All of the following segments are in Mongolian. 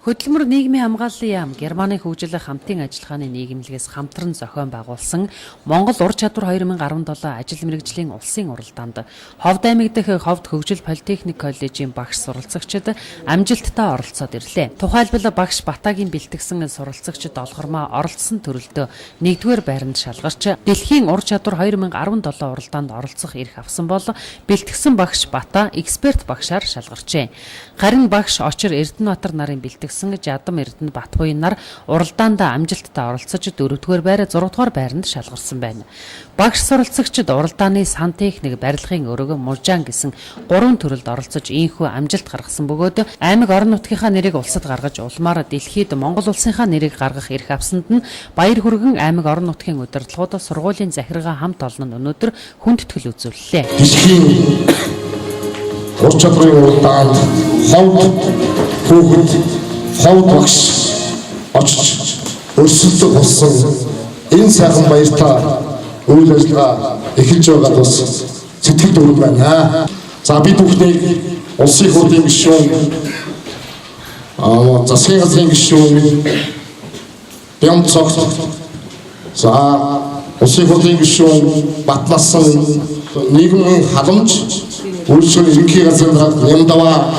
Хөдөлмөр нийгмийн хамгааллын яам Германы хөгжил хамтын ажиллагааны нийгэмлэгээс хамтран зохион байгуулсан Монгол ур чадвар 2017 ажил мэргэжлийн улсын уралдаанд Ховд аймаг дахь Ховд хөгжил политехник коллежийн багш суралцагчид амжилттай оролцоод ирлээ. Тухайлбал багш Батагийн бэлтгэсэн суралцагчид олгормоо оролцсон төрөлдөө 1-р байранд шалгарч дэлхийн ур чадвар 2017 уралдаанд оролцох эрх авсан бол бэлтгэсэн багш Бата эксперт багшаар шалгарчээ. Харин багш Очир Эрдэнэбаатар нарын бэлтгэсэн Жадам Эрдэнэ Батбуян нар уралдаанд амжилттай оролцож 4-р байр 6-р байранд шалгарсан байна. Багш суралцагчид уралдааны сан техник, барилгын өрөг, мужаан гэсэн 3 төрөлд оролцож ийхүү амжилт гаргасан бөгөөд аймаг орон нутгийнхаа нэрийг улсад гаргаж улмаар дэлхийд Монгол улсынхаа нэрийг гаргах эрх авсанд нь баяр хүргэн аймаг орон нутгийн удирдлагууд сургуулийн захиргаа хамт олон нь өнөөдөр хүндэтгэл үзүүллээ. Ур чадрын уралдаанд Ховд багш очиж өрсөлдөх болсон энэ сайхан баяртаа үйл ажиллагаа эхэлж байгаад бас сэтгэл дөрөв байна. За бид бүхнийг улсын хурлын гишүүн, засгийн газрын гишүүн, бямц цогц, за улсын хурлын гишүүн Батнасан нийгмийн халамж үйлчлэл ерөнхий газрын Нямдава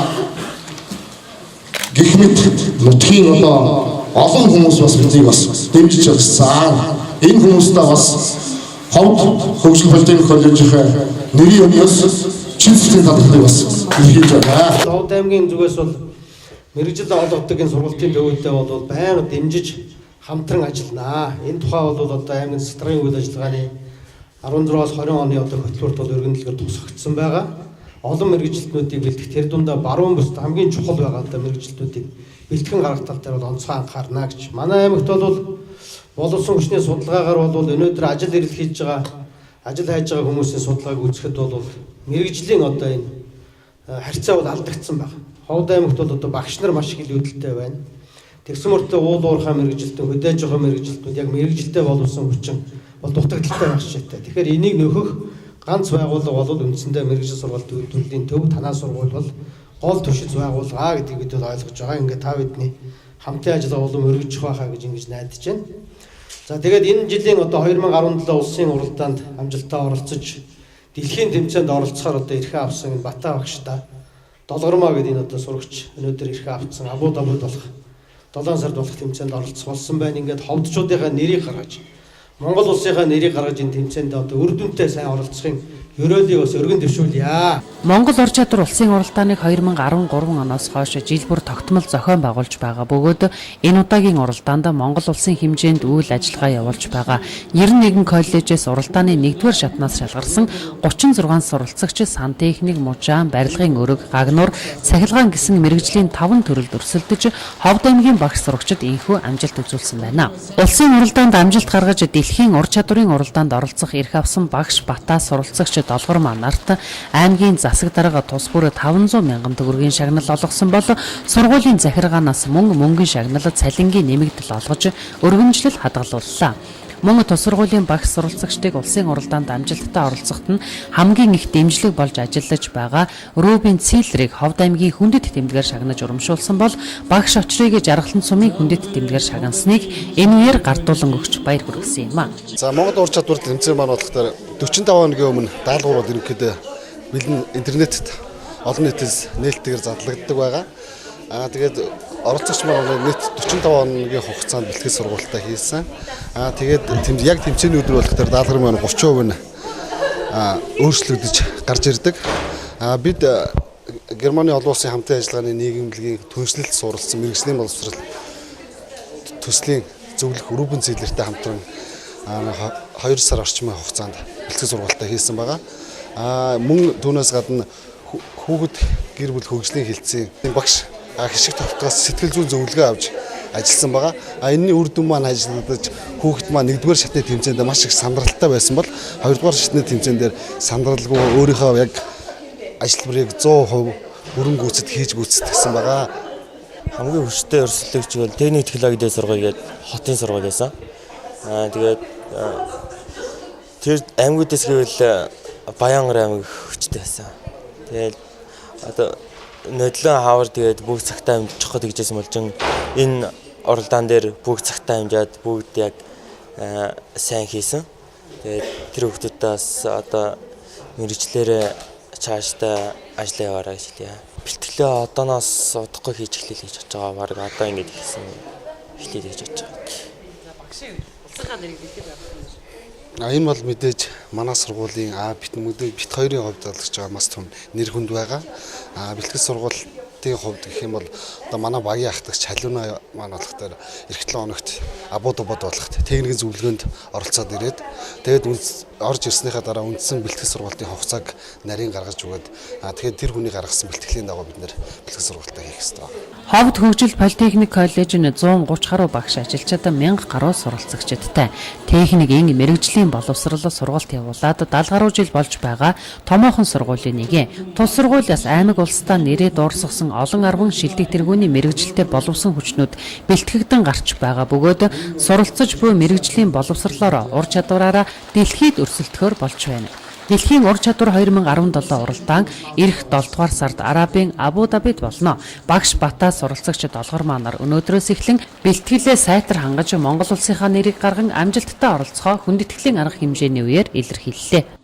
гэх мэт нутгийн олон хүмүүс бас биднийг бас дэмжиж өгсөн. Энэ хүмүүстээ бас Ховд хөгжил политехник коллежийн нэрийн өмнөөс чөлөөтэй талбарыг бас илэрхийлж байна. Ховд аймгийн зүгээс бол мэрэгжил олгодог энэ сургалтын төвөдөө бол байнга дэмжиж хамтран ажилланаа. Энэ тухай бол одоо аймгийн стратегийн үйл ажиллагааны 16-аас 20 оны хөтөлбөрт бол өргөндлөөр тусгагдсан байгаа. Олон мэрэгжилтнүүдийг бэлтгэх тэр дундаа баруун бүст хамгийн чухал байгаа мэрэгжилтнүүдийг бэлтгэн гаргах тал дээр бол онцгой анхаарна гэж. Манай аймагт бол боловсон хүчний судалгаагаар бол өнөөдөр ажил эрэлхийлж байгаа, ажил хайж байгаа хүмүүсийн судалгааг үзэхэд бол мэрэгжлийн одоо энэ харьцаа бол алдагдсан байна. Ховд аймагт бол одоо багш нар маш их илүүдэлтэй байна. Тэгсэн мөртөө уул уурхай мэрэгжилтэн, хөдөөж байгаа мэрэгжилтнүүд яг мэрэгжилтэй боловсон хүчин бол дутагдaltaй байх шигтэй. Тэгэхээр энийг нөхөх ганц байгууллага бол үндсэндээ мэрэгжил сургалтын төлөвийн төв танаа сургууль бол гол түвшиц байгууллага гэдгийг бид ойлгож байгаа. Ингээд та бидний хамтын ажиллагаа болон өргөжих байхаа гэж ингэж найдаж байна. За тэгээд энэ жилийн одоо 2017 улсын уралдаанд амжилттай оролцож дэлхийн тэмцээнд оролцохоор одоо эрхээ авсан Бата багштай Долгормоо гэдэг энэ одоо сурагч өнөөдөр эрхээ авсан Абу Дабид болох 7 сард болох тэмцээнд оролцох болсон байна. Ингээд ховдчуудынхаа нэрийг гаргаж Монгол улсынхаа нэрийг гаргаж энэ тэмцээнд одоо үр дүнтэй сайн оролцохын ёроолыг бас өргөн дэвшүүлье. Монгол ур чадвар улсын уралдааныг 2013 оноос хойш жил бүр тогтмол зохион байгуулж байгаа бөгөөд энэ удаагийн уралдаанд Монгол улсын хэмжээнд үйл ажиллагаа явуулж байгаа 91 коллежээс уралдааны 1-р шатнаас шалгарсан 36 суралцагч сан техник, мужаан, барилгын өрөг, гагнуур, цахилгаан гэсэн мэрэгжлийн 5 төрөлд өрсөлдөж Ховд аймгийн багш сурагчид ийхүү амжилт үзүүлсэн байна. Улсын уралдаанд амжилт гаргаж дэлхийн ур чадварын уралдаанд оролцох эрх авсан багш Бата суралцагч Долгормоо нарт аймгийн засаг дарга тус бүр 500 мянган төгрөгийн шагнал олгосон бол сургуулийн захиргаанаас мөнгөн шагналд цалингийн нэмэгдэл олгож өргөнжлөл хадгалууллаа. Мөн тус сургуулийн багш суралцагчдыг улсын уралдаанд амжилттай оролцоход нь хамгийн их дэмжлэг болж ажиллаж байгаа Рубин Циллерийг Ховд аймгийн хүндэт тэмдгээр шагнаж урамшуулсан бол багш Очрыг Жаргалан сумын хүндэт тэмдгээр шагнасныг энэ үеэр гартуулан өгч баяр хүргэсэн юм а. За Монгол ур чадвар тэмцээн маань болохоор 45 хоногийн өмнө даалгаврууд ерөнхийдөө бэлэн интернетэд олон нийтээс нээлттэйгээр задлагддаг байгаа. Тэгээд оролцогч маань нийт 45 хоногийн хугацаанд бэлтгэл сургалтаа хийсэн. Тэгээд яг тэмцээний өдөр болохоор даалгавар маань 30% нь өөрчлөгдөж гарч ирдэг. Бид Германы олон улсын хамтын ажиллагааны нийгэмлэгийн түншлэлд суралцсан мэрэгжлийн боловсрол төслийн зөвлөх Рубин Циллертэй хамтран 2 сар орчмын хугацаанд бэлтгэл сургалтаа хийсэн байгаа. Мөн түүнээс гадна хүүхэд гэр бүл хөгжлийн хэлтсийн багш хишиг тогтоос сэтгэл зүйн зөвлөгөө авч ажилласан байгаа. Энэний үр дүн маань ажиллагдаж хүүхэд маань 1-р шатны тэмцээнд маш их сандралтай байсан бол 2-р шатны тэмцээн дээр сандралгүй өөрийнхөө яг ажилбарыг 100% бүрэн гүйцэд хийж гүйцэтгсэн байгаа. Хамгийн хүчтэй өрсөлдөгч бол техник технологийн сургууль гэдэг хотын сургууль байсан. Тэгээд тэр аймагуудаас гэвэл Баянгар аймаг хүчтэй байсан. Тэгээд одоо нодлон хавар тэгээд бүгд цагтаа хэмжих гэжсэн болж энэ оролдоон дээр бүгд цагтаа хэмжээд бүгд яг сайн хийсэн. Тэгээд тэр хүмүүсээс одоо мэрэгчлэрээ цаашдаа ажиллаа яваарай гэж хэлье. Бэлтгэлээ одооноос удахгүй хийж эхлэе гэж бодож байгаа. Бараг одоо ингэж хийсэн эхлэе гэж бодож байгаа. Багшийн улсынхаа нэрийг хэлэх байх юм. Энэ бол мэдээж манай сургуулийн бит хоёрын хувьд болгож байгаа маш том нэр хүнд байгаа. Бэлтгэл сургуулийн хувьд гэх юм бол одоо манай багийн ахтагч Халиуна маань болохоор эх 7 хоногт абууд болохт техникийн зөвлөгөөнд оролцоод ирээд тэгээд орж ирснийхаа дараа үндсэн бэлтгэл сургуулийн хугацааг нарийн гаргаж өгөөд тэгээд тэр хүний гаргасан бэлтгэлийн дагуу бид нэр бэлтгэл сургуультаа хийх хэрэгтэй байна. Ховд хөгжил политехник коллеж нь 130 гаруй багш ажилчид 1000 гаруй суралцагчдтай техникийн мэрэгжлийн боловсролоор сургалт явуулаад 70 гаруй жил болж байгаа томоохон сургуулийн нэг. Тус сургуулиас аймаг улсдаа нэрээ дуурсгасан олон арван шилдэг тэргүүний мэрэгжилтэй боловсон хүчнүүд бэлтгэгдэн гарч байгаа бөгөөд суралцаж буй мэрэгжлийн боловсролоор ур чадвараараа дэлхийд өрсөлдөхөөр болж байна. Дэлхийн ур чадвар 2017 уралдаан эх 7 дугаар сард Арабын Абу Дабид болно. Багш Батаас суралцагч долгор манаар өнөөдрөөс эхлэн бэлтгэлээ сайтар хангаж Монгол улсынхаа нэрийг гарган амжилттай оролцохоо хүндэтгэлийн арга хэмжээний үеэр илэрхийллээ.